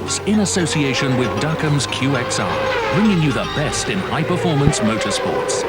Sheavels in association with Duckham's QXR, bringing you the best in high-performance motorsports.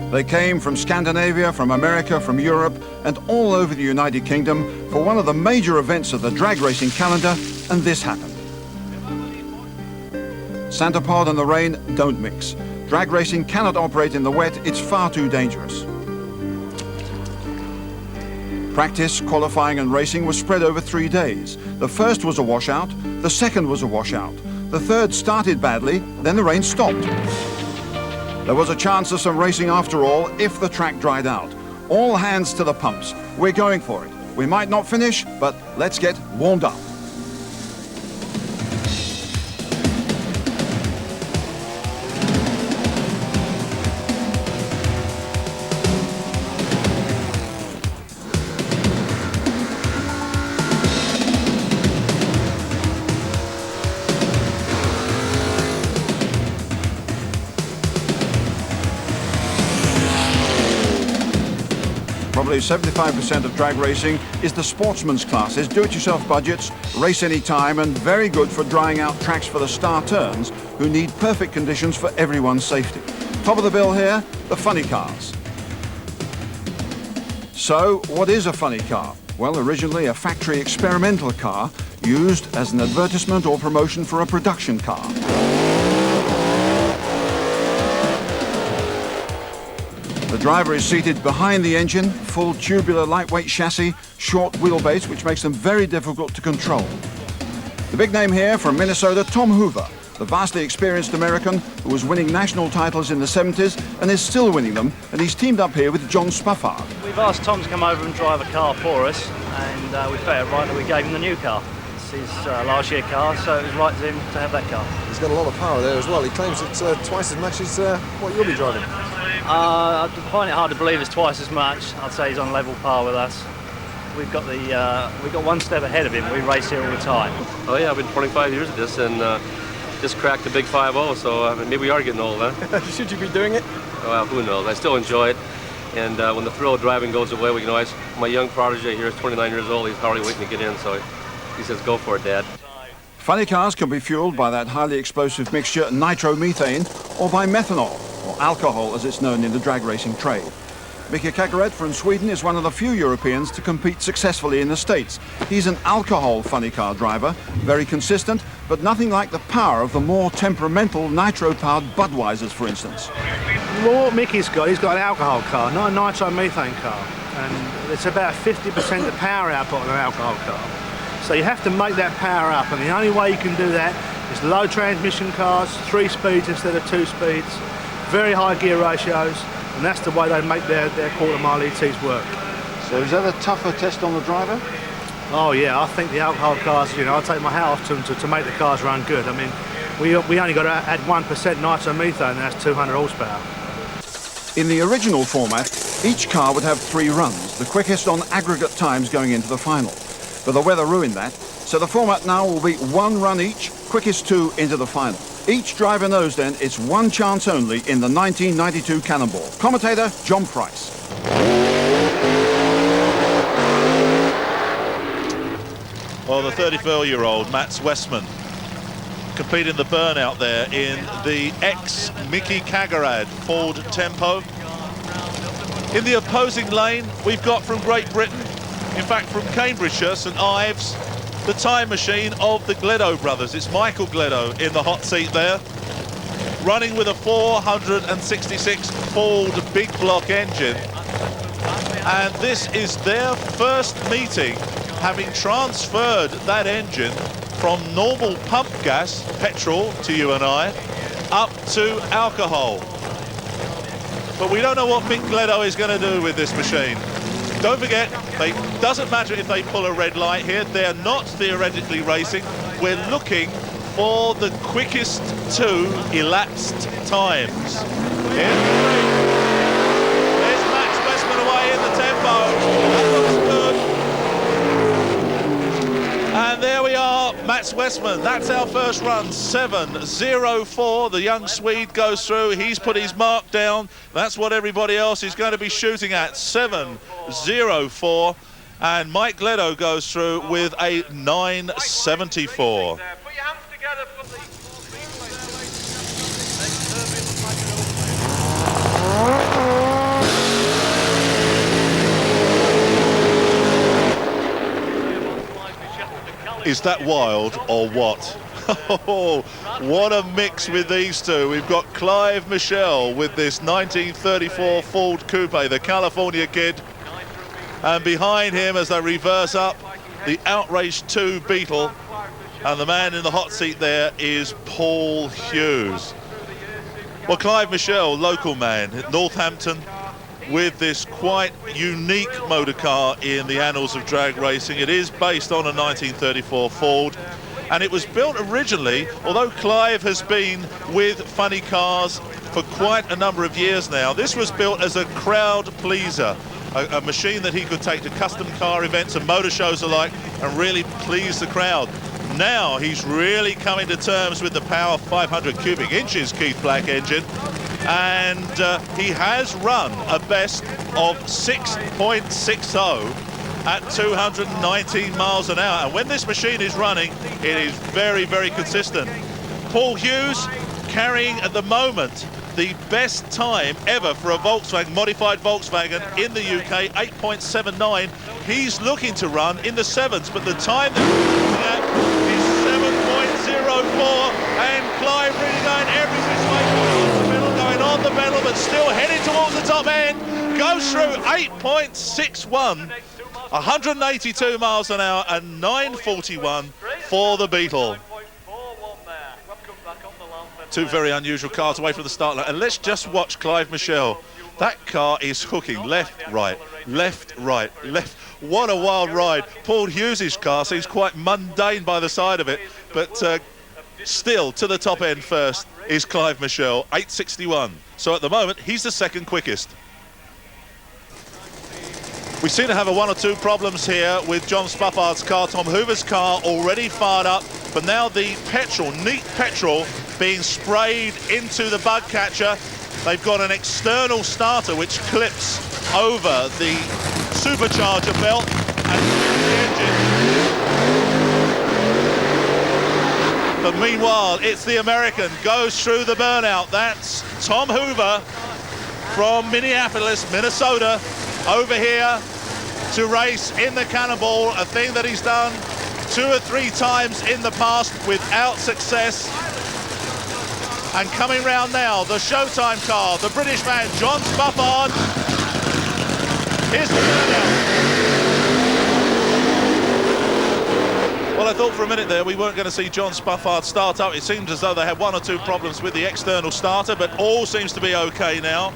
They came from Scandinavia, from America, from Europe, and all over the United Kingdom for one of the major events of the drag racing calendar, and this happened. Santa Pod and the rain don't mix. Drag racing cannot operate in the wet, it's far too dangerous. Practice, qualifying and racing was spread over 3 days. The first was a washout, the second was a washout. The third started badly, then the rain stopped. There was a chance of some racing after all if the track dried out. All hands to the pumps. We're going for it. We might not finish, but let's get warmed up. Probably 75% of drag racing is the sportsman's classes, do-it-yourself budgets, race any time, and very good for drying out tracks for the star turns who need perfect conditions for everyone's safety. Top of the bill here, the funny cars. So, what is a funny car? Well, originally a factory experimental car used as an advertisement or promotion for a production car. The driver is seated behind the engine, full tubular lightweight chassis, short wheelbase, which makes them very difficult to control. The big name here from Minnesota, Tom Hoover, the vastly experienced American who was winning national titles in the 70s and is still winning them, and he's teamed up here with John Spaffard. We've asked Tom to come over and drive a car for us, and we felt it right that we gave him the new car. It's his last year car, so it was right to him to have that car. He's got a lot of power there as well. He claims it's twice as much as what you'll be driving. I find it hard to believe it's twice as much. I'd say he's on level par with us. We've got one step ahead of him. We race here all the time. Oh yeah, I've been 25 years at this, and just cracked the big 5-0, so maybe we are getting old, huh? Should you be doing it? Well, who knows? I still enjoy it, and when the thrill of driving goes away, we can always. My young protege here is 29 years old. He's already waiting to get in, so he says, "Go for it, Dad." Funny cars can be fueled by that highly explosive mixture nitromethane or by methanol, or alcohol as it's known in the drag racing trade. Mika Kagaret from Sweden is one of the few Europeans to compete successfully in the States. He's an alcohol funny car driver, very consistent, but nothing like the power of the more temperamental nitro-powered Budweisers, for instance. Well, what Mickey's got, he's got an alcohol car, not a nitromethane car, and it's about 50% the power output on an alcohol car. So you have to make that power up, and the only way you can do that is low transmission cars, 3 speeds instead of 2 speeds, very high gear ratios, and that's the way they make their quarter-mile ETs work. So is that a tougher test on the driver? Oh yeah, I think the alcohol cars, you know, I take my hat off to them to make the cars run good. I mean, we only got to add 1% nitromethane, and that's 200 horsepower. In the original format, each car would have 3 runs, the quickest on aggregate times going into the final. But the weather ruined that, so the format now will be 1 run each, quickest 2 into the final. Each driver knows then it's 1 chance only in the 1992 Cannonball. Commentator, John Price. Well, the 34-year-old Mats Westman competing the burnout there in the ex-Mickey Kagaret Ford Tempo. In the opposing lane, we've got from Great Britain, in fact from Cambridgeshire, St Ives, the time machine of the Gleadow brothers. It's Michael Gleadow in the hot seat there, running with a 466 Ford big block engine. And this is their first meeting, having transferred that engine from normal pump gas, petrol to you and I, up to alcohol. But we don't know what Mick Gleadow is going to do with this machine. Don't forget, it doesn't matter if they pull a red light here. They're not theoretically racing. We're looking for the quickest 2 elapsed times. There's Max Westman away in the tempo. That looks good. And there we are, Mats Westman. That's our first run, 7:04. The young Swede goes through. He's put his mark down. That's what everybody else is going to be shooting at, 7:04. And Mike Gledo goes through with a 9:74. Is that wild or what? Oh, what a mix with these two. We've got Clive Michelle with this 1934 Ford Coupe, the California kid. And behind him, as they reverse up, the Outrage 2 Beetle. And the man in the hot seat there is Paul Hughes. Well, Clive Michelle, local man at Northampton, with this quite unique motor car in the annals of drag racing. It is based on a 1934 Ford, and it was built originally, although Clive has been with funny cars for quite a number of years now, this was built as a crowd pleaser, a machine that he could take to custom car events and motor shows alike and really please the crowd. Now he's really coming to terms with the power 500 cubic inches Keith Black engine, and he has run a best of 6.60 at 219 miles an hour. And when this machine is running, it is very, very consistent. Paul Hughes carrying at the moment the best time ever for a Volkswagen, modified Volkswagen in the UK, 8.79. He's looking to run in the 7s, but the time that he's looking at is 7.04, and Clive really going every which way on the pedal, but still heading towards the top end, goes through 8.61, 182 miles an hour, and 9:41 for the Beetle. 2 very unusual cars away from the start line, and let's just watch Clive Michelle. That car is hooking left, right, left, right, left. What a wild ride. Paul Hughes' car seems quite mundane by the side of it, but still to the top end first is Clive Michelle, 8:61. So at the moment, he's the second quickest. We seem to have 1 or 2 problems here with John Spaffard's car. Tom Hoover's car already fired up, but now the petrol, neat petrol, being sprayed into the bug catcher. They've got an external starter which clips over the supercharger belt and the engine. But meanwhile, it's the American, goes through the burnout. That's Tom Hoover from Minneapolis, Minnesota, over here to race in the Cannonball, a thing that he's done 2 or 3 times in the past without success. And coming round now, the Showtime car, the British man, John Spaffard. Here's the burnout. Well, I thought for a minute there we weren't going to see John Spaffard start up. It seems as though they had 1 or 2 problems with the external starter, but all seems to be okay now.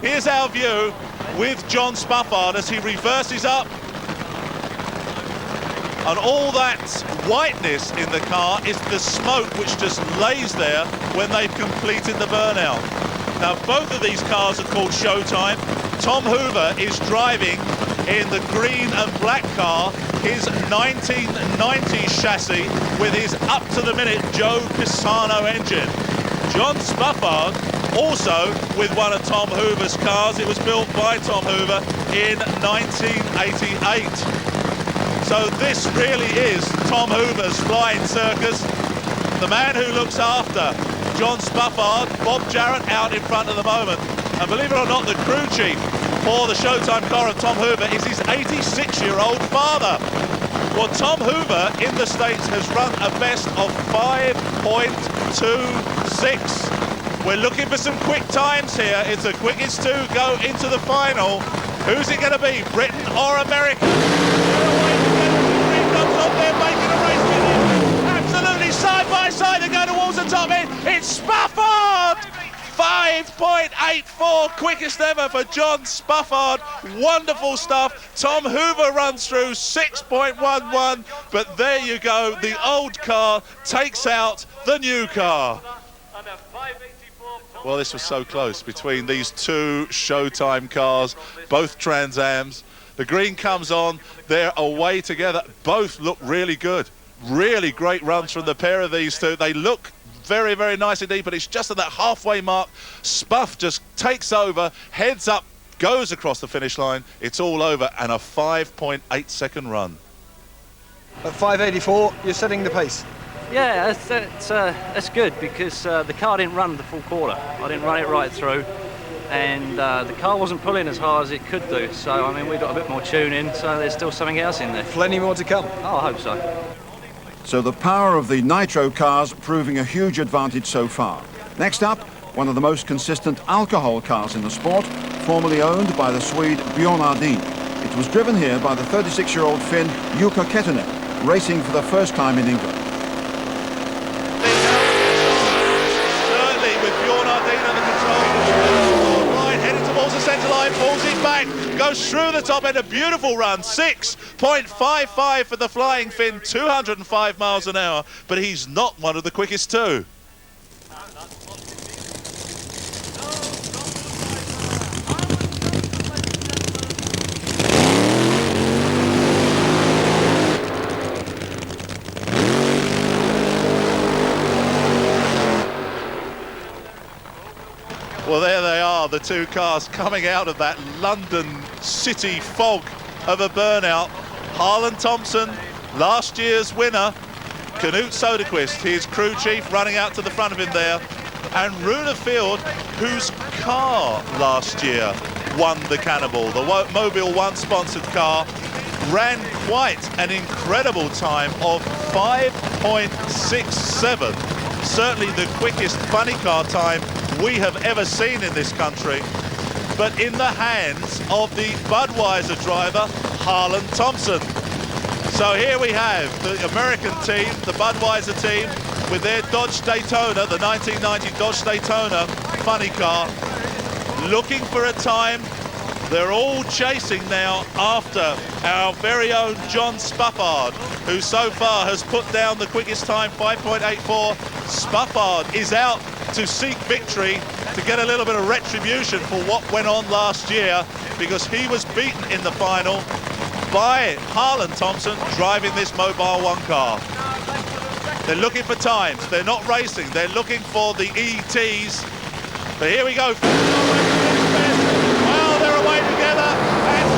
Here's our view with John Spaffard as he reverses up. And all that whiteness in the car is the smoke which just lays there when they've completed the burnout. Now, both of these cars are called Showtime. Tom Hoover is driving in the green and black car, his 1990 chassis with his up-to-the-minute Joe Pisano engine. John Spaffard also with one of Tom Hoover's cars. It was built by Tom Hoover in 1988. So this really is Tom Hoover's flying circus. The man who looks after John Spaffard, Bob Jarrett, out in front at the moment. And believe it or not, the crew chief for the Showtime car of Tom Hoover is his 86-year-old father. Well, Tom Hoover in the States has run a best of 5.26. We're looking for some quick times here. It's the quickest to go into the final. Who's it going to be, Britain or America? They're making a race with him. Absolutely side by side, they go towards the top end. It's Spaffard! 5 5.84, quickest ever for John Spaffard. Wonderful stuff. Tom Hoover runs through 6.11, but there you go. The old car takes out the new car. Well, this was so close between these two Showtime cars, both Trans Ams. The green comes on, they're away together. Both look really good. Really great runs from the pair of these two. They look very, very nice indeed, but it's just at that halfway mark. Spaff just takes over, heads up, goes across the finish line. It's all over, and a 5.8 second run. At 5.84, you're setting the pace. Yeah, that's good because the car didn't run the full quarter. I didn't run it right through, and the car wasn't pulling as hard as it could do. So, I mean, we got a bit more tuning, so there's still something else in there. Plenty more to come. Oh, I hope so. So the power of the nitro cars proving a huge advantage so far. Next up, one of the most consistent alcohol cars in the sport, formerly owned by the Swede Bjorn Ardeen. It was driven here by the 36-year-old Finn Jukka Kettunen, racing for the first time in England. Centre line, pulls it back, goes through the top end, a beautiful run, 6.55 for the Flying Finn, 205 miles an hour, but he's not one of the quickest two. Well, there they are, the two cars coming out of that London city fog of a burnout. Harlan Thompson, last year's winner. Knut Soderquist, his crew chief, running out to the front of him there. And Rune Field, whose car last year won the Cannonball, the Mobile One sponsored car, ran quite an incredible time of 5.67. Certainly the quickest funny car time we have ever seen in this country, but in the hands of the Budweiser driver, Harlan Thompson. So here we have the American team, the Budweiser team, with their Dodge Daytona, the 1990 Dodge Daytona funny car, looking for a time. They're all chasing now after our very own John Spaffard, who so far has put down the quickest time, 5.84. Spaffard is out to seek victory, to get a little bit of retribution for what went on last year, because he was beaten in the final by Harlan Thompson driving this Mobile One car. They're looking for times, they're not racing, they're looking for the ETs. But here we go. Well, they're away together, and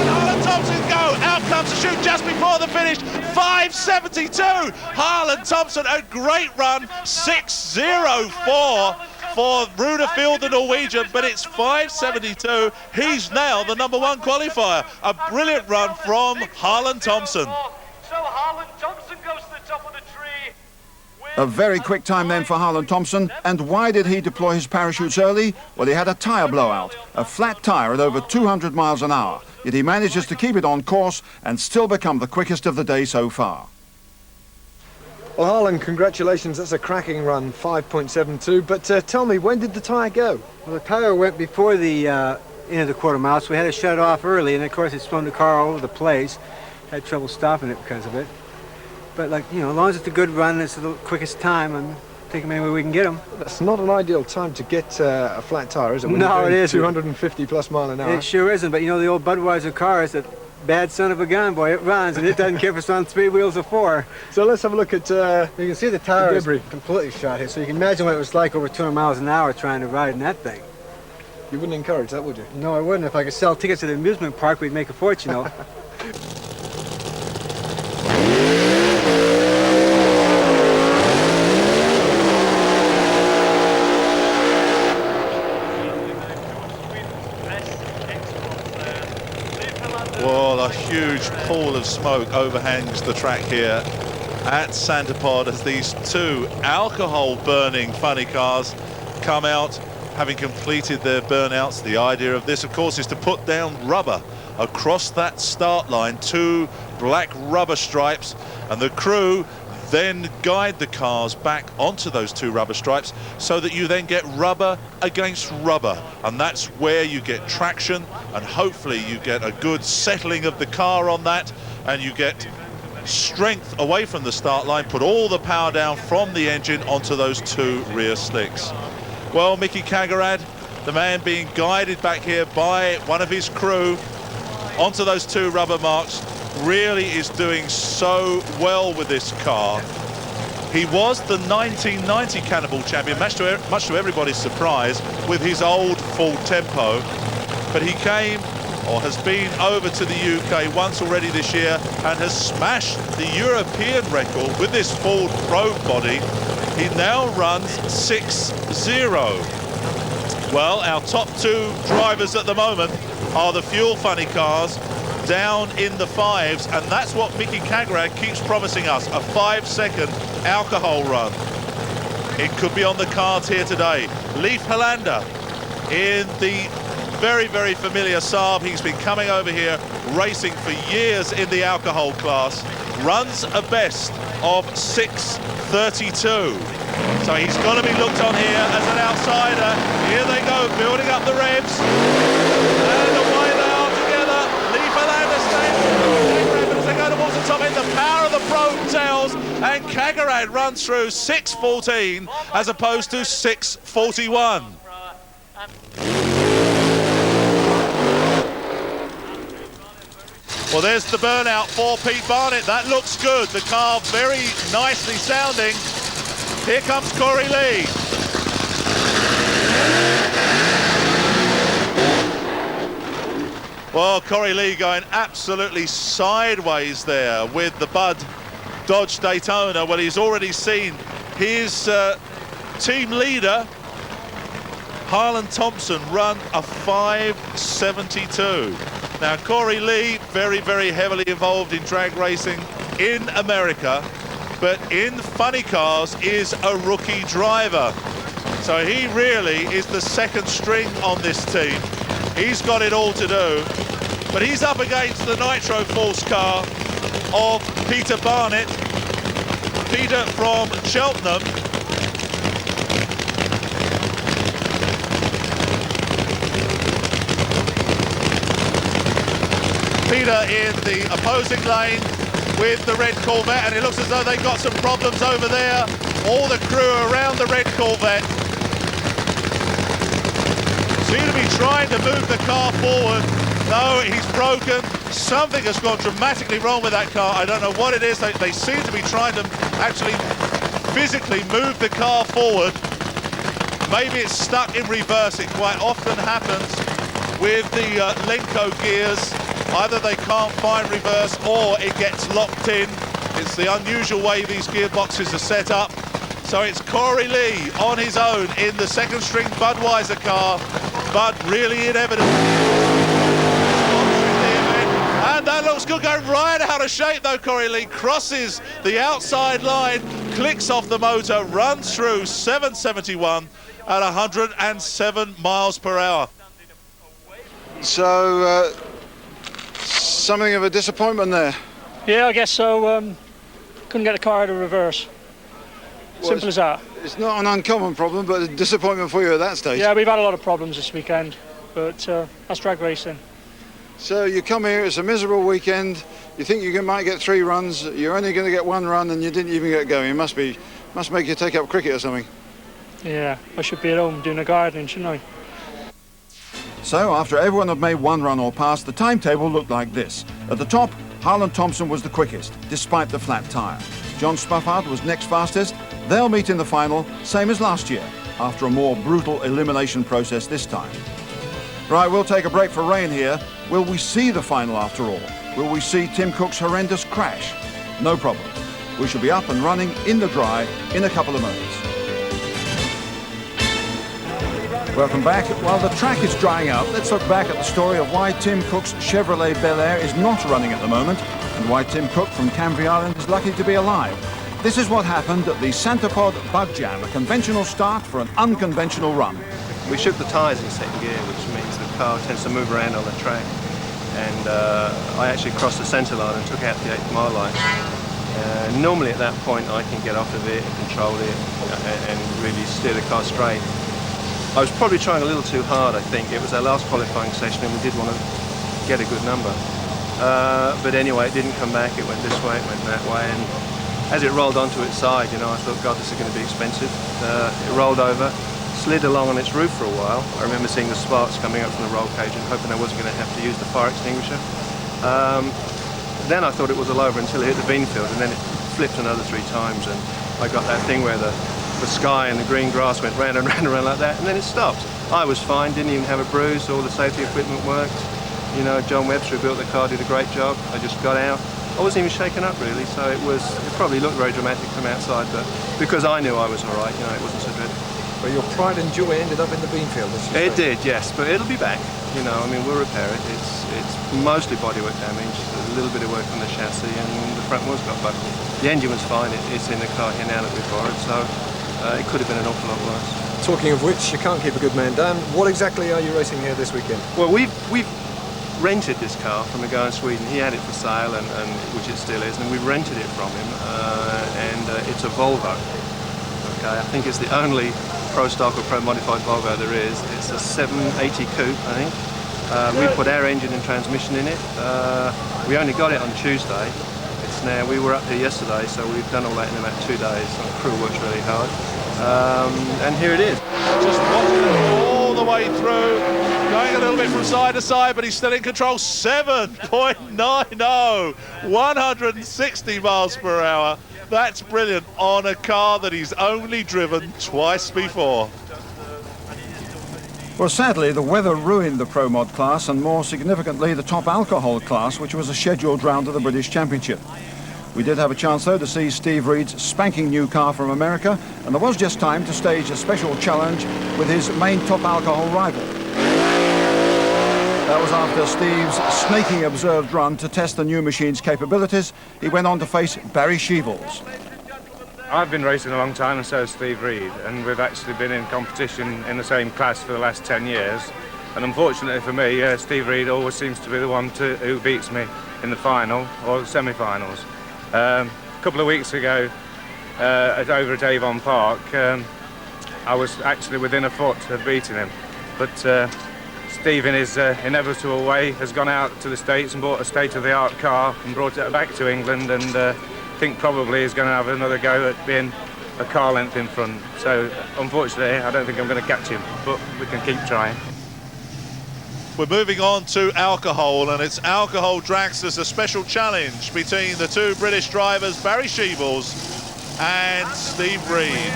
Harlan Thompson go. Out comes the chute just before the finish. 5.72. Harlan Thompson, a great run. 6.04 for Rune Field, the Norwegian, but it's 5.72. He's now the #1 qualifier. A brilliant run from Harlan Thompson. So Harlan Thompson goes to the top of the tree. A very quick time then for Harlan Thompson. And why did he deploy his parachutes early? Well, he had a tyre blowout, a flat tyre at over 200 miles an hour. Yet he manages to keep it on course and still become the quickest of the day so far. Well, Harlan, congratulations. That's a cracking run, 5.72. But tell me, when did the tyre go? Well, the tyre went before the end of the quarter mile, so we had to shut it off early. And of course, it spun the car all over the place. Had trouble stopping it because of it. But, like, you know, as long as it's a good run, it's the quickest time, I'm thinking maybe we can get them. That's not an ideal time to get a flat tyre, is it? No, it isn't. 250 plus mile an hour. It sure isn't, but you know the old Budweiser car is a bad son of a gun, boy. It runs, and it doesn't care if it's on 3 wheels or 4. So let's have a look at... you can see the tyre is debris. completely shot here, so you can imagine what it was like over 200 miles an hour trying to ride in that thing. You wouldn't encourage that, would you? No, I wouldn't. If I could sell tickets to the amusement park, we'd make a fortune, you know. Well, a huge pool of smoke overhangs the track here at Santa Pod as these two alcohol-burning funny cars come out, having completed their burnouts. The idea of this, of course, is to put down rubber across that start line, 2 black rubber stripes, and the crew then guide the cars back onto those two rubber stripes so that you then get rubber against rubber, and that's where you get traction, and hopefully you get a good settling of the car on that, and you get strength away from the start line, put all the power down from the engine onto those two rear slicks. Well, Mickey Cagarad, the man being guided back here by one of his crew onto those two rubber marks, really is doing so well with this car. He was the 1990 Cannonball champion, much to everybody's surprise, with his old Ford Tempo, but he came, or has been, over to the UK once already this year and has smashed the European record with this Ford Probe body. He now runs 6-0. Well, our top two drivers at the moment are the fuel funny cars down in the 5s, and that's what Mickey Cagarad keeps promising us, a 5-second alcohol run. It could be on the cards here today. Leif Hollander in the very, very familiar Saab. He's been coming over here racing for years in the alcohol class, runs a best of 6:32. So he's got to be looked on here as an outsider. Here they go, building up the revs. And away they are together. Leif Hollander stays. They go towards the top end. The power of the probe tells. And Cagarad runs through 6:14 as opposed to 6:41. Well, there's the burnout for Pete Barnett. That looks good. The car very nicely sounding. Here comes Corey Lee. Well, Corey Lee going absolutely sideways there with the Bud Dodge Daytona. Well, he's already seen his team leader, Harlan Thompson, run a 5:72. Now, Corey Lee, very, very heavily involved in drag racing in America, but in funny cars is a rookie driver. So he really is the second string on this team. He's got it all to do, but he's up against the Nitro Force car of Peter Barnett. Peter from Cheltenham. Peter in the opposing lane with the red Corvette, and it looks as though they've got some problems over there. All the crew around the red Corvette seem to be trying to move the car forward. No, he's broken. Something has gone dramatically wrong with that car. I don't know what it is. They seem to be trying to actually physically move the car forward. Maybe it's stuck in reverse. It quite often happens with the Lenco gears. Either they can't find reverse or it gets locked in. It's the unusual way these gearboxes are set up. So it's Corey Lee on his own in the second string Budweiser car. Bud really in evidence. And that looks good, going right out of shape though. Corey Lee crosses the outside line, clicks off the motor, runs through 771 at 107 miles per hour. So, something of a disappointment there. Yeah, I guess so. Couldn't get the car out of reverse. Simple as that. It's not an uncommon problem, but a disappointment for you at that stage. Yeah, we've had a lot of problems this weekend, but that's drag racing. So you come here, it's a miserable weekend, you think you might get 3 runs, you're only going to get 1 run and you didn't even get going. It must make you take up cricket or something. Yeah, I should be at home doing the gardening, shouldn't I? So after everyone had made 1 run or pass, the timetable looked like this. At the top, Harlan Thompson was the quickest, despite the flat tyre. John Spaffard was next fastest. They'll meet in the final, same as last year, after a more brutal elimination process this time. Right, we'll take a break for rain here. Will we see the final after all? Will we see Tim Cook's horrendous crash? No problem. We shall be up and running in the dry in a couple of moments. Welcome back. While the track is drying out, let's look back at the story of why Tim Cook's Chevrolet Bel Air is not running at the moment, and why Tim Cook from Canvey Island is lucky to be alive. This is what happened at the Santa Pod Bug Jam, a conventional start for an unconventional run. We shook the tyres in second gear, which means the car tends to move around on the track. And I actually crossed the centre line and took out the 8th mile line. Normally at that point I can get off of it and control it and really steer the car straight. I was probably trying a little too hard, I think. It was our last qualifying session and we did want to get a good number. But anyway, it didn't come back. It went this way, it went that way, and as it rolled onto its side, you know, I thought, God, this is going to be expensive. It rolled over, slid along on its roof for a while. I remember seeing the sparks coming up from the roll cage and hoping I wasn't going to have to use the fire extinguisher. Then I thought it was all over until it hit the bean field, and then it flipped another 3 times, and I got that thing where the sky and the green grass went round and round and round like that, and then it stopped. I was fine, didn't even have a bruise, all the safety equipment worked. You know, John Webster, who built the car, did a great job. I just got out. I wasn't even shaken up really, so it probably looked very dramatic from outside, but because I knew I was all right, you know, it wasn't so dreadful. Well, your pride and joy ended up in the bean field, as you say. It did, yes, but it'll be back. You know, I mean, we'll repair it. It's mostly bodywork damage, a little bit of work on the chassis, and the front wheels got buckled. The engine was fine. It's in the car here now that we've borrowed, so it could have been an awful lot worse. Talking of which, you can't keep a good man down. What exactly are you racing here this weekend? Well, we've rented this car from a guy in Sweden. He had it for sale, and which it still is, and we rented it from him, and it's a Volvo. Okay, I think it's the only Pro Stock or Pro Modified Volvo there is. It's a 780 coupe, I think. We put our engine and transmission in it. We only got it on Tuesday. We were up here yesterday, so we've done all that in about 2 days. The crew works really hard. And here it is. Just watching it all the way through, going a little bit from side to side, but he's still in control. 7.90, 160 miles per hour. That's brilliant on a car that he's only driven twice before. Well, sadly, the weather ruined the Pro Mod class and, more significantly, the top alcohol class, which was a scheduled round of the British Championship. We did have a chance, though, to see Steve Reed's spanking new car from America, and there was just time to stage a special challenge with his main top alcohol rival. That was after Steve's snaky observed run to test the new machine's capabilities. He went on to face Barry Sheavels. I've been racing a long time, and so has Steve Reed, and we've actually been in competition in the same class for the last 10 years. And unfortunately for me, Steve Reed always seems to be the one who beats me in the final or semi-finals. A couple of weeks ago, over at Avon Park, I was actually within a foot of beating him. But Steve, in his inevitable way, has gone out to the States and bought a state-of-the-art car and brought it back to England, and I think probably he's going to have another go at being a car length in front. So, unfortunately, I don't think I'm going to catch him, but we can keep trying. We're moving on to alcohol, and it's alcohol dragsters, a special challenge between the 2 British drivers, Barry Sheavels and Steve Reed.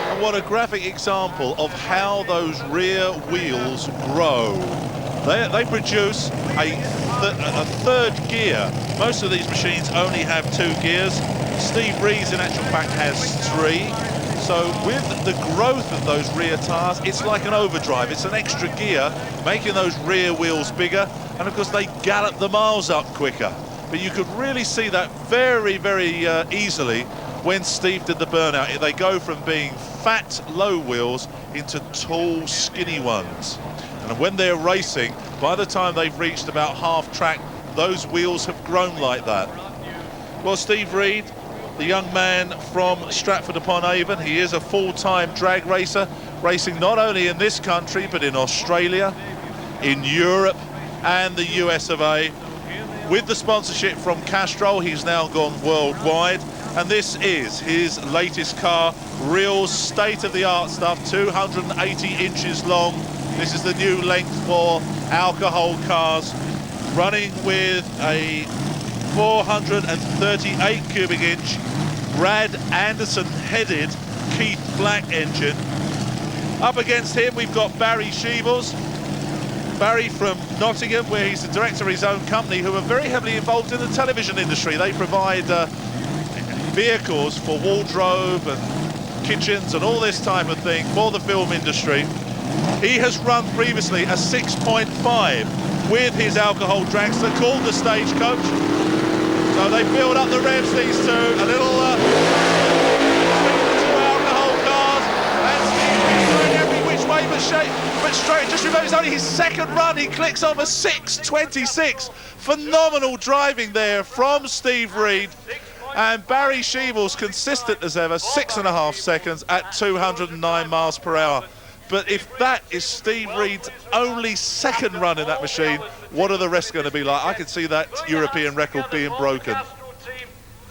And what a graphic example of how those rear wheels grow. They produce a third gear. Most of these machines only have 2 gears. Steve Reed's, in actual fact, has 3. So with the growth of those rear tyres, it's like an overdrive. It's an extra gear, making those rear wheels bigger. And of course, they gallop the miles up quicker. But you could really see that very, very easily when Steve did the burnout. They go from being fat, low wheels into tall, skinny ones. And when they're racing, by the time they've reached about half track, those wheels have grown like that. Well, Steve Reed, the young man from Stratford-upon-Avon, he is a full-time drag racer, racing not only in this country, but in Australia, in Europe, and the US of A. With the sponsorship from Castrol, he's now gone worldwide, and this is his latest car, real state-of-the-art stuff, 280 inches long. This is the new length for alcohol cars, running with a 438 cubic inch Brad Anderson headed Keith Black engine. Up against him we've got Barry Sheavels. Barry from Nottingham, where he's the director of his own company, who are very heavily involved in the television industry. They provide vehicles for wardrobe and kitchens and all this type of thing for the film industry. He has run previously a 6.5 with his alcohol dragster called the Stagecoach. So they build up the revs, these two, a little between the 2 alcohol cars, and Steve is going every which way but straight. Just remember, it's only his second run. He clicks off a 6:26. Phenomenal driving there from Steve Reed. And Barry Sheavels, consistent as ever, 6.5 seconds at 209 miles per hour. But if that is Steve Reed's only second run in that machine, what are the rest going to be like? I can see that European record being broken.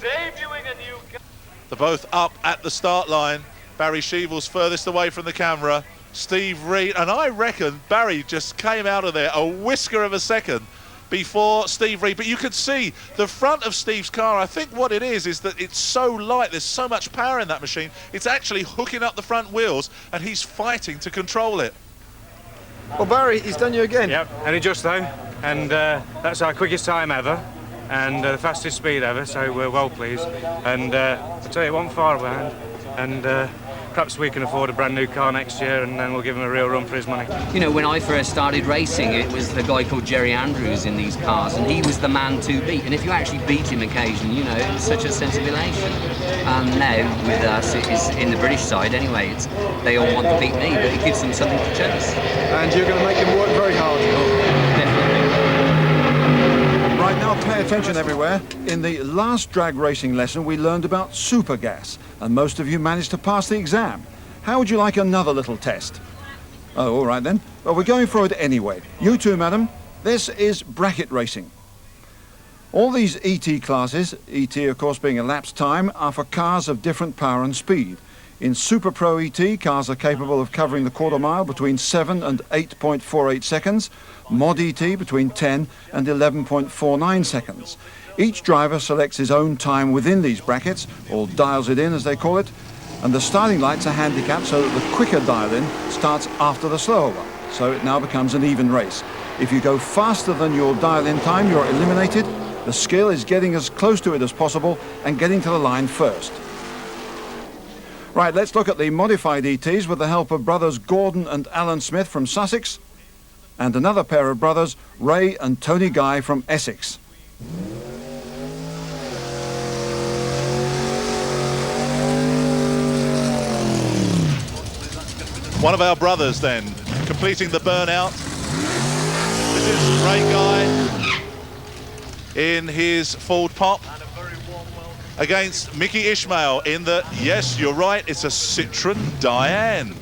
They're both up at the start line. Barry Sheavels furthest away from the camera. Steve Reed, and I reckon Barry just came out of there a whisker of a second before Steve Reed. But you could see the front of Steve's car. I think what it is that it's so light, there's so much power in that machine, it's actually hooking up the front wheels, and he's fighting to control it. Well, Barry, he's done you again. Yep, only just though, and that's our quickest time ever, and the fastest speed ever, so we're well pleased. And I'll tell you, one far behind, and perhaps we can afford a brand new car next year, and then we'll give him a real run for his money. You know, when I first started racing, it was the guy called Jerry Andrews in these cars, and he was the man to beat. And if you actually beat him occasionally, you know, it was such a sense of elation. And now with us, it is in the British side anyway. They all want to beat me, but it gives them something to chase. And you're going to make him work very hard. Right, now pay attention everywhere. In the last drag racing lesson, we learned about super gas, and most of you managed to pass the exam. How would you like another little test? Oh, all right then. Well, we're going for it anyway. You too, madam. This is bracket racing. All these ET classes, ET of course being elapsed time, are for cars of different power and speed. In Super Pro ET, cars are capable of covering the quarter mile between 7 and 8.48 seconds, Mod ET between 10 and 11.49 seconds. Each driver selects his own time within these brackets, or dials it in as they call it, and the starting lights are handicapped so that the quicker dial-in starts after the slower one, so it now becomes an even race. If you go faster than your dial-in time, you're eliminated. The skill is getting as close to it as possible and getting to the line first. Right, let's look at the modified ETs with the help of brothers Gordon and Alan Smith from Sussex, and another pair of brothers, Ray and Tony Guy from Essex. One of our brothers then, completing the burnout. This is Ray Guy in his Ford Pop against Mickey Ishmael in the, yes, you're right, it's a Citroen Diane.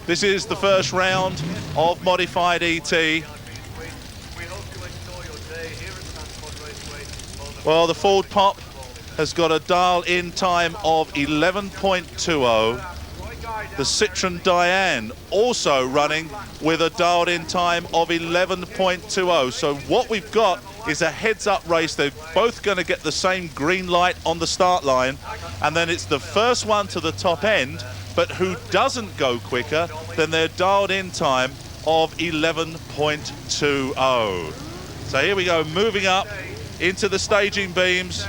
This is the first round of modified ET. Well, the Ford Pop has got a dial-in time of 11.20. The Citroen Diane also running with a dialed-in time of 11.20. So what we've got is a heads-up race. They're both going to get the same green light on the start line, and then it's the first one to the top end, but who doesn't go quicker than their dialed-in time of 11.20. So here we go, moving up into the staging beams.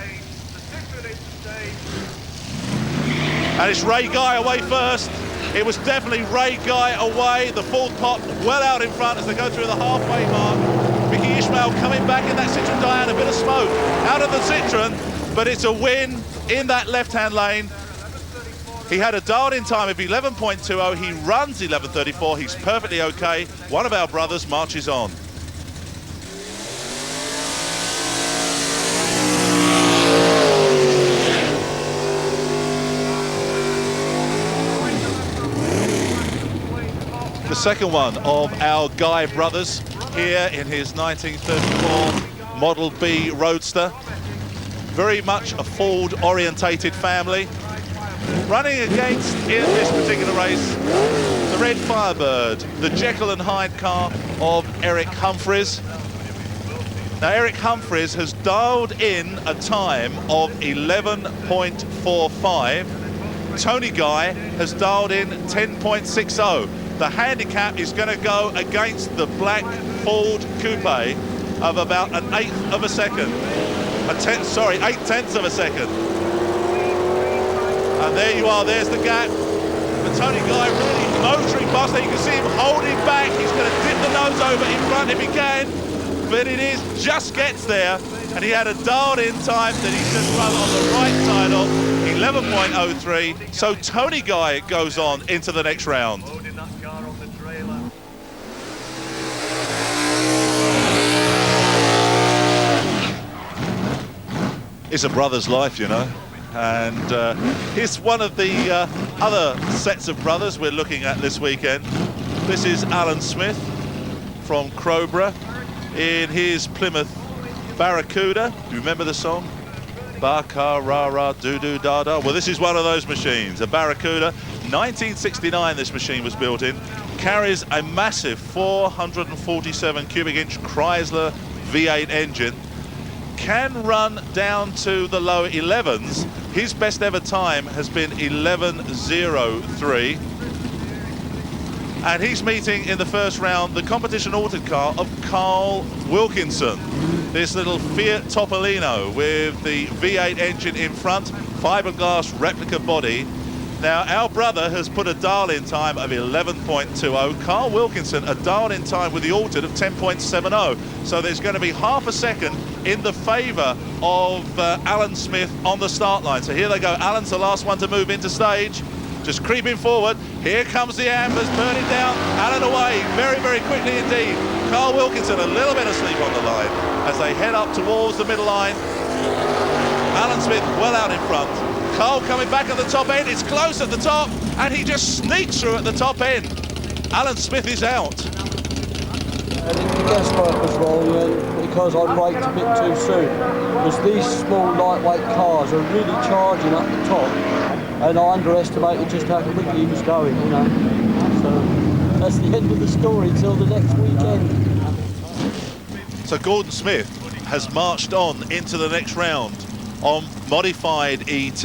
And it's Ray Guy away first. It was definitely Ray Guy away. The Ford Pop well out in front as they go through the halfway mark. Mickey Ishmael coming back in that Citroen Diane, a bit of smoke out of the Citroen, but it's a win in that left-hand lane. He had a dialed-in time of 11.20. He runs 11.34. He's perfectly okay. One of our brothers marches on. The second one of our Guy brothers here in his 1934 Model B Roadster. Very much a Ford-orientated family. Running against, in this particular race, the Red Firebird, the Jekyll and Hyde car of Eric Humphries. Now, Eric Humphries has dialed in a time of 11.45. Tony Guy has dialed in 10.60. The handicap is going to go against the black Ford Coupe of about an eighth of a second. 8/10 of a second. And there you are, there's the gap. But Tony Guy really motoring past there. You can see him holding back. He's going to dip the nose over in front if he can. But it is, just gets there. And he had a dialed-in time that he's just run on the right side of 11.03. So Tony Guy goes on into the next round. It's a brother's life, you know. And here's one of the other sets of brothers we're looking at this weekend. This is Alan Smith from Crowborough in his Plymouth Barracuda. Do you remember the song? Barca, ra ra, doo doo da da. Well, this is one of those machines, a Barracuda. 1969 this machine was built in. Carries a massive 447 cubic inch Chrysler V8 engine. Can run down to the low 11s. His best ever time has been 11.03. And he's meeting in the first round the competition altered car of Carl Wilkinson. This little Fiat Topolino with the V8 engine in front, fiberglass replica body. Now, our brother has put a dial-in time of 11.20. Carl Wilkinson, a dial-in time with the altered of 10.70. So there's going to be half a second in the favour of Alan Smith on the start line. So here they go. Alan's the last one to move into stage. Just creeping forward. Here comes the ambers, burning down. Alan away very, very quickly indeed. Carl Wilkinson a little bit asleep on the line as they head up towards the middle line. Alan Smith well out in front. Carl coming back at the top end. It's close at the top, and he just sneaks through at the top end. Alan Smith is out. And the guesswork was wrong because I braked a bit too soon. Because these small lightweight cars are really charging up the top, and I underestimated just how quickly he was going, you know. So that's the end of the story till the next weekend. So Gordon Smith has marched on into the next round on modified ET,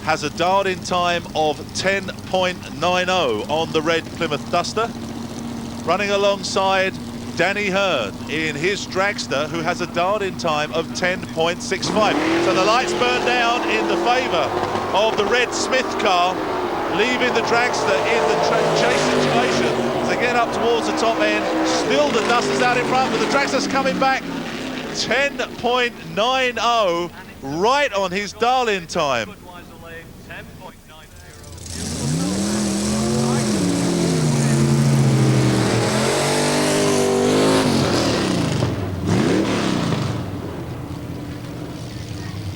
has a dialed-in time of 10.90 on the red Plymouth Duster, running alongside Danny Hearn in his dragster, who has a dialed-in time of 10.65. So the lights burn down in the favour of the red Smith car, leaving the dragster in the chase situation. As they get up towards the top end, still the Duster's out in front, but the dragster's coming back. 10.90 right on his dial-in time.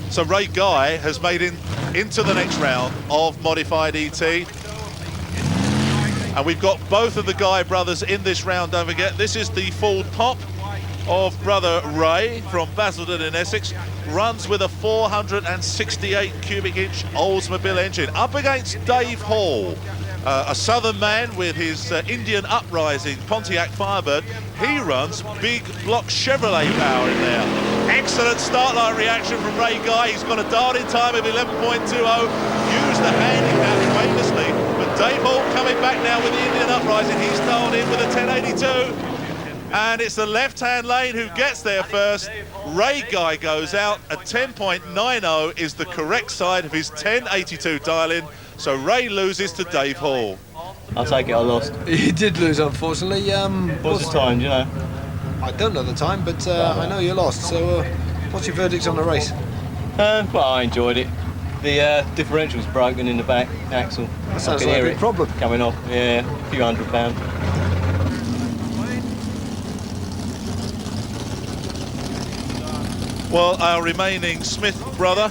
So Ray Guy has made into the next round of modified ET. And we've got both of the Guy brothers in this round, don't forget. This is the Ford Pop of brother Ray from Basildon in Essex. Runs with a 468 cubic inch Oldsmobile engine. Up against Dave Hall, a southern man with his Indian Uprising Pontiac Firebird. He runs big block Chevrolet power in there. Excellent start line reaction from Ray Guy. He's got a dialed-in time of 11.20. Used the handicap famously. But Dave Hall coming back now with the Indian Uprising. He's dialed in with a 1082. And it's the left-hand lane who gets there first. Ray Guy goes out. A 10.90 is the correct side of his 1082 dial-in. So Ray loses to Dave Hall. I'll take it I lost. You did lose, unfortunately. What's the time, do you know? I don't know the time, but I know you lost. So what's your verdict on the race? Well, I enjoyed it. The differential's broken in the back axle. That sounds like a big problem. Coming off, yeah, a few £100. Well, our remaining Smith brother,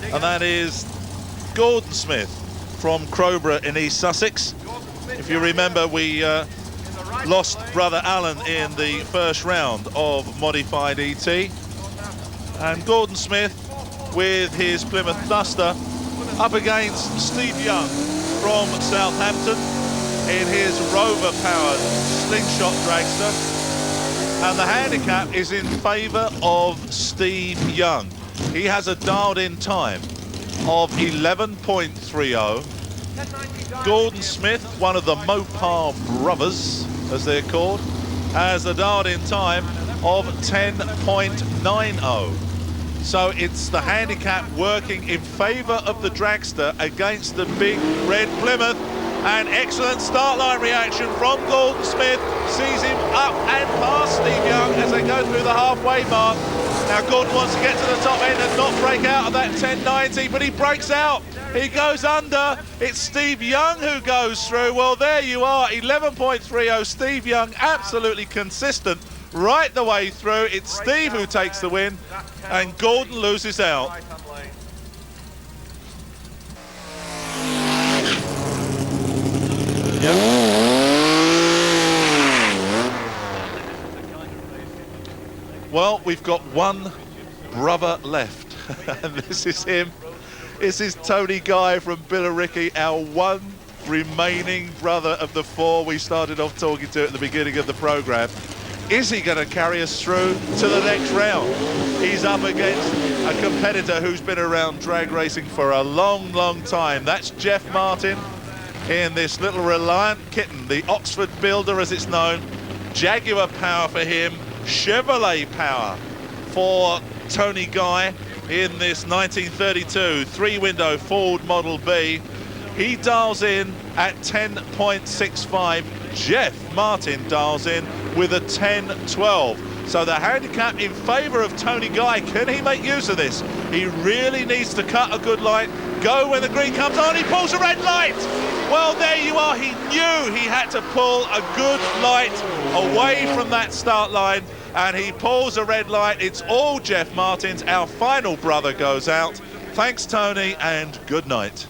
and that is Gordon Smith from Crowborough in East Sussex. If you remember, we lost brother Alan in the first round of modified ET. And Gordon Smith with his Plymouth Duster up against Steve Young from Southampton in his Rover-powered slingshot dragster. And the handicap is in favour of Steve Young. He has a dialed-in time of 11.30. Gordon Smith, one of the Mopar brothers, as they're called, has a dialed-in time of 10.90. So it's the handicap working in favour of the dragster against the big red Plymouth. An excellent start line reaction from Gordon Smith. Sees him up and past Steve Young as they go through the halfway mark. Now Gordon wants to get to the top end and not break out of that 10.90, but he breaks out. He goes under. It's Steve Young who goes through. Well, there you are, 11.30. Steve Young absolutely consistent right the way through. It's Steve who takes the win, and Gordon loses out. Well, we've got one brother left, and this is him. This is Tony Guy from Billericay, our one remaining brother of the four we started off talking to at the beginning of the programme. Is he going to carry us through to the next round? He's up against a competitor who's been around drag racing for a long, long time. That's Jeff Martin in this little Reliant kitten, the Oxford Builder as it's known. Jaguar power for him, Chevrolet power for Tony Guy in this 1932 three-window Ford Model B. He dials in at 10.65. Jeff Martin dials in with a 10.12. So the handicap in favour of Tony Guy. Can he make use of this? He really needs to cut a good light. Go when the green comes on. He pulls a red light. Well, there you are. He knew he had to pull a good light away from that start line, and he pulls a red light. It's all Jeff Martin's. Our final brother goes out. Thanks, Tony, and good night.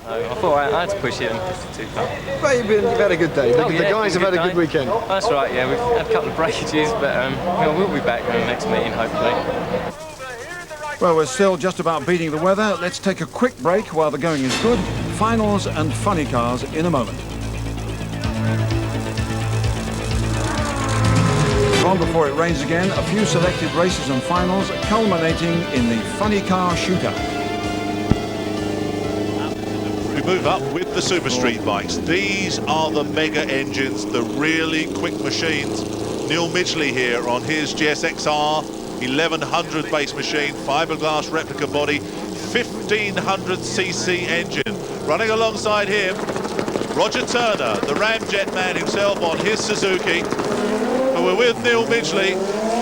I thought I had to push it and push it too far. Well, you've had a good day. The guys have had a good weekend. That's right, yeah. We've had a couple of breakages, but we'll be back in the next meeting, hopefully. Well, we're still just about beating the weather. Let's take a quick break while the going is good. Finals and funny cars in a moment. On before it rains again, a few selected races and finals culminating in the funny car shootout. We move up with the Super Street bikes. These are the mega engines, the really quick machines. Neil Midgley here on his GSXR 1100 base machine, fiberglass replica body, 1500cc engine. Running alongside him, Roger Turner, the Ramjet man himself on his Suzuki. And we're with Neil Midgley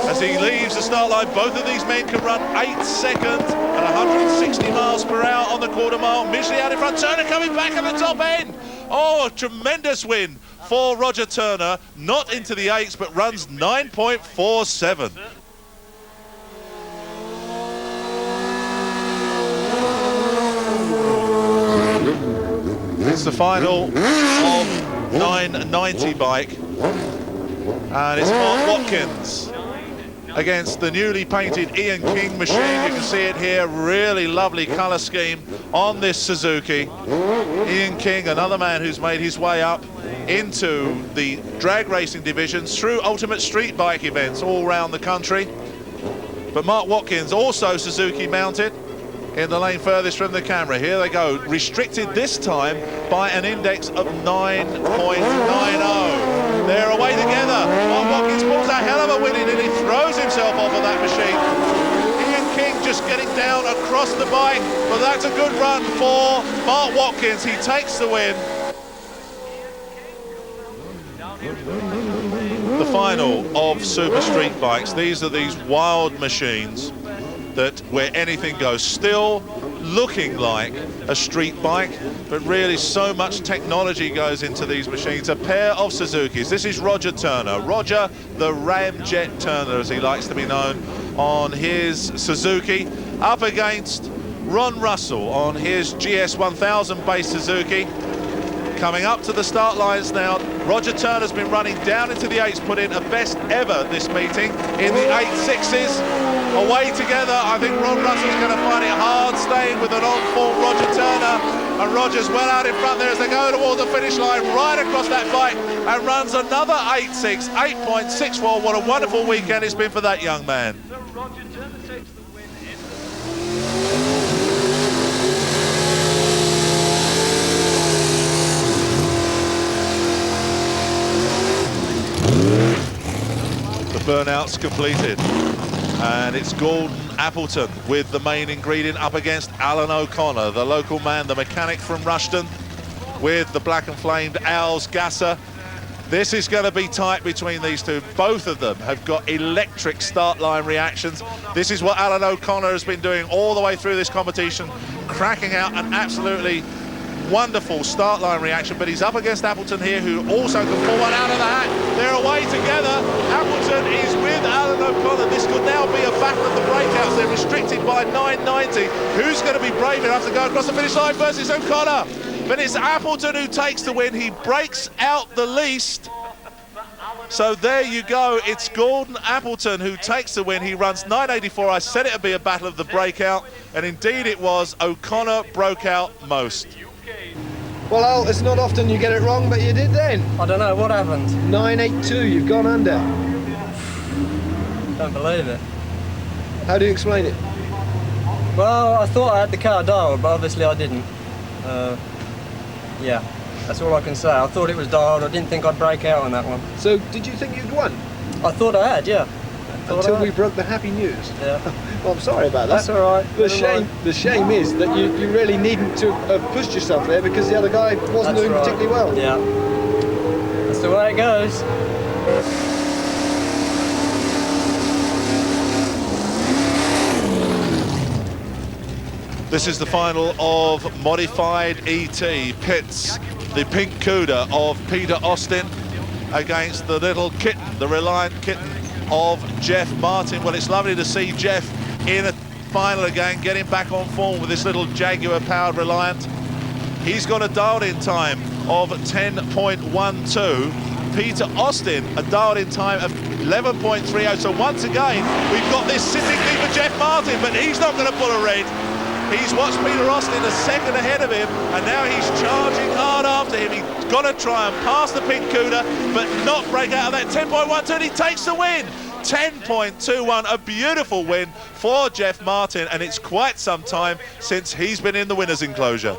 as he leaves the start line. Both of these men can run 8 seconds at 160 miles per hour on the quarter mile. Midgley out in front, Turner coming back at the top end. Oh, a tremendous win for Roger Turner. Not into the 8s, but runs 9.47. It's the final of 990 bike, and it's Mark Watkins against the newly painted Ian King machine. You can see it here, really lovely colour scheme on this Suzuki. Ian King, another man who's made his way up into the drag racing divisions through ultimate street bike events all around the country. But Mark Watkins, also Suzuki mounted, in the lane furthest from the camera. Here they go, restricted this time by an index of 9.90. They're away together. Mark Watkins pulls a hell of a win in and he throws himself off of that machine. Ian King just getting down across the bike, but that's a good run for Mark Watkins. He takes the win. The final of Super Street bikes. These are these wild machines that where anything goes, still looking like a street bike, but really so much technology goes into these machines. A pair of Suzukis. This is Roger Turner, Roger the Ramjet Turner as he likes to be known, on his Suzuki, up against Ron Russell on his GS 1000 base Suzuki. Coming up to the start lines now. Roger Turner's been running down into the 8s, put in a best ever this meeting in the 8.6s. Away together, I think Ron Russell's going to find it hard staying with an on-form Roger Turner. And Roger's well out in front there as they go towards the finish line, right across that bike, and runs another 8.6, 8.64. What a wonderful weekend it's been for that young man. So Roger Turner takes the win in The burnout's completed, and it's Gordon Appleton with the main ingredient up against Alan O'Connor, the local man, the mechanic from Rushton, with the black and flamed Al's Gasser. This is going to be tight between these two. Both of them have got electric start line reactions. This is what Alan O'Connor has been doing all the way through this competition, cracking out an absolutely wonderful start line reaction, but he's up against Appleton here, who also can pull one out of the hat. They're away together. Appleton restricted by 990. Who's going to be brave enough to go across the finish line versus O'Connor? But it's Appleton who takes the win. He breaks out the least. So there you go. It's Gordon Appleton who takes the win. He runs 984. I said it would be a battle of the breakout, and indeed it was. O'Connor broke out most. Well, Al, it's not often you get it wrong, but you did then. I don't know, what happened? 982, you've gone under. Don't believe it. How do you explain it? Well, I thought I had the car dialed, but obviously I didn't. Yeah, that's all I can say. I thought it was dialed. I didn't think I'd break out on that one. So, did you think you'd won? I thought I had, yeah. Until we broke the happy news. Yeah. Well, I'm sorry about that. That's all right. The shame is that you really needn't to have pushed yourself there because the other guy wasn't doing particularly well. Yeah. That's the way it goes. This is the final of Modified ET. Pits the pink Cuda of Peter Austin against the little kitten, the Reliant kitten of Jeff Martin. Well, it's lovely to see Jeff in a final again, getting back on form with this little Jaguar-powered Reliant. He's got a dialed-in time of 10.12. Peter Austin, a dialed-in time of 11.30. So once again, we've got this sitting for Jeff Martin, but he's not going to pull a red. He's watched Peter Austin a second ahead of him, and now he's charging hard after him. He's got to try and pass the pink Cuda, but not break out of that 10.12, and he takes the win. 10.21, a beautiful win for Jeff Martin, and it's quite some time since he's been in the winner's enclosure.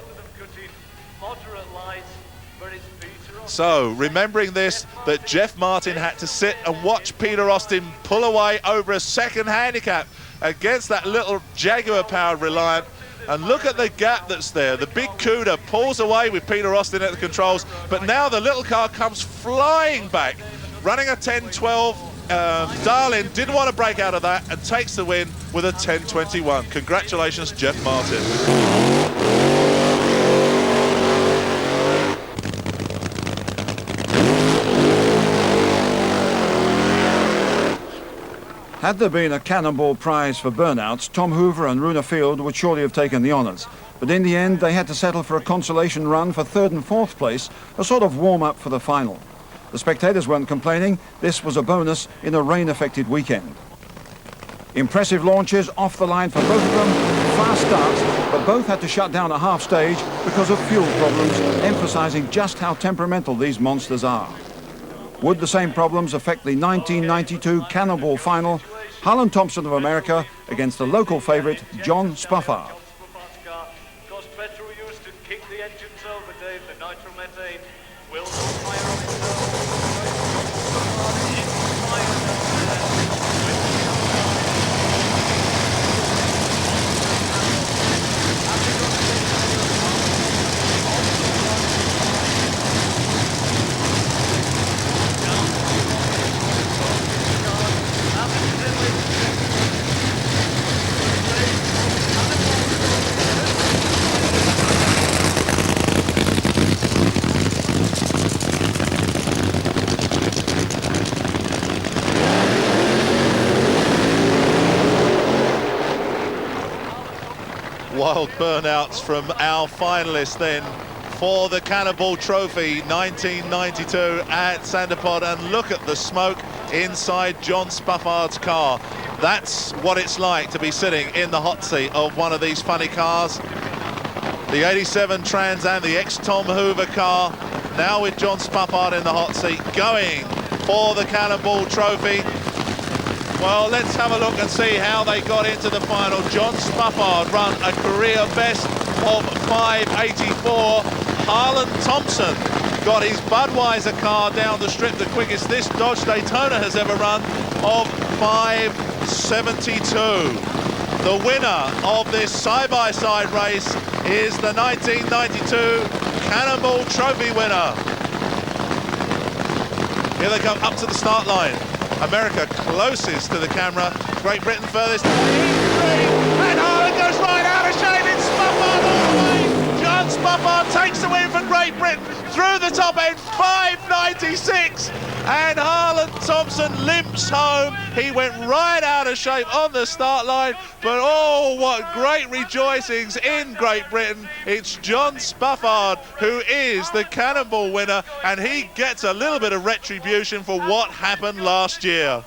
So, remembering this, that Jeff Martin had to sit and watch Peter Austin pull away over a second handicap against that little Jaguar-powered Reliant. And look at the gap that's there. The big Cuda pulls away with Peter Austin at the controls, but now the little car comes flying back, running a 10.12 Darlin, didn't want to break out of that, and takes the win with a 10.21. Congratulations, Jeff Martin. Had there been a Cannonball prize for burnouts, Tom Hoover and Runa Field would surely have taken the honours. But in the end, they had to settle for a consolation run for 3rd and 4th place, a sort of warm-up for the final. The spectators weren't complaining. This was a bonus in a rain-affected weekend. Impressive launches off the line for both of them, fast starts, but both had to shut down a half stage because of fuel problems, emphasising just how temperamental these monsters are. Would the same problems affect the 1992 Cannonball final? Harlan Thompson of America against the local favourite, John Spaffard. Because petrol used to kick the engines over, Dave. The nitromethane will not fire on Wild burnouts from our finalists then for the Cannonball Trophy 1992 at Santa Pod, and look at the smoke inside John Spaffard's car. That's what it's like to be sitting in the hot seat of one of these funny cars. The 87 Trans Am, the ex-Tom Hoover car, now with John Spaffard in the hot seat, going for the Cannonball Trophy. Well, let's have a look and see how they got into the final. John Spaffard run a career best of 5.84. Harlan Thompson got his Budweiser car down the strip, the quickest this Dodge Daytona has ever run, of 5.72. The winner of this side-by-side race is the 1992 Cannonball Trophy winner. Here they come up to the start line. America closest to the camera, Great Britain furthest. And Harlan goes right out of shape, it's Spaffard all the way. John Spaffard Spaffard takes the win for Great Britain through the top end, 5.96. And Harlan Thompson limps home. He went right out of shape on the start line, but oh, what great rejoicings in Great Britain. It's John Spaffard who is the Cannonball winner, and he gets a little bit of retribution for what happened last year.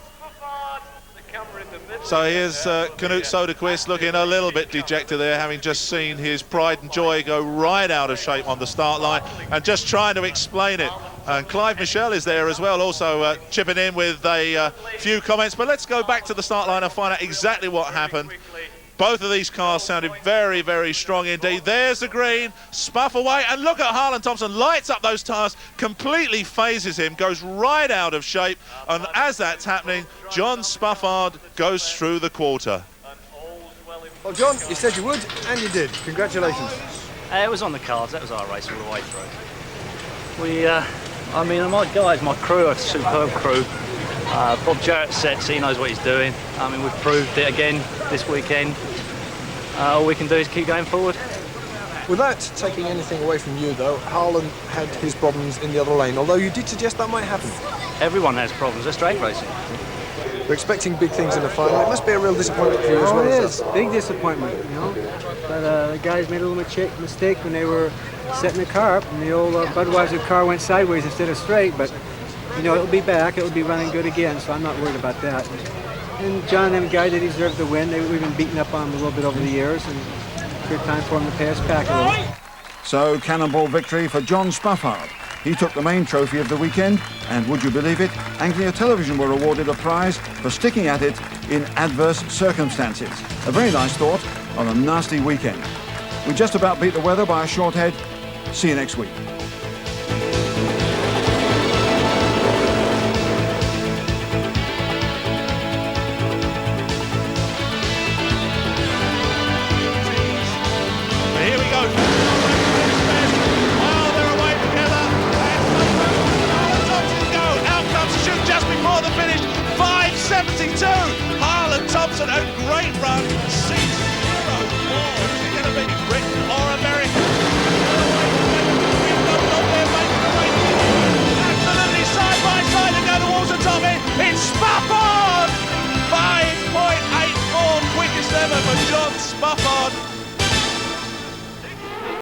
So here's Knut Soderquist looking a little bit dejected there, having just seen his pride and joy go right out of shape on the start line and just trying to explain it. And Clive Michelle is there as well, also chipping in with a few comments. But let's go back to the start line and find out exactly what happened. Both of these cars sounded very, very strong indeed. There's the green, Spaff away, and look at Harlan Thompson, lights up those tyres, completely phases him, goes right out of shape, and as that's happening, John Spaffard goes through the quarter. Well, John, you said you would, and you did. Congratulations. It was on the cards, that was our race all the way through. I mean, my guys, my crew, are a superb crew. Bob Jarrett sets, he knows what he's doing. I mean, we've proved it again this weekend. All we can do is keep going forward. Without taking anything away from you, though, Harlan had his problems in the other lane, although you did suggest that might happen. Everyone has problems, it's drag racing. We're expecting big things in the final. It must be a real disappointment for you as well. It is. Big disappointment, you know. But the guys made a little mistake when they were setting the car up, and the old Budweiser car went sideways instead of straight, but you know, it'll be back, it'll be running good again, so I'm not worried about that. And John and them guys, they deserve the win. We've been beating up on them a little bit over the years, and good time for them to pay us back a little. So, Cannonball victory for John Spaffard. He took the main trophy of the weekend, and would you believe it, Anglia Television were awarded a prize for sticking at it in adverse circumstances. A very nice thought on a nasty weekend. We just about beat the weather by a short head. See you next week. Harlan Thompson, a great run.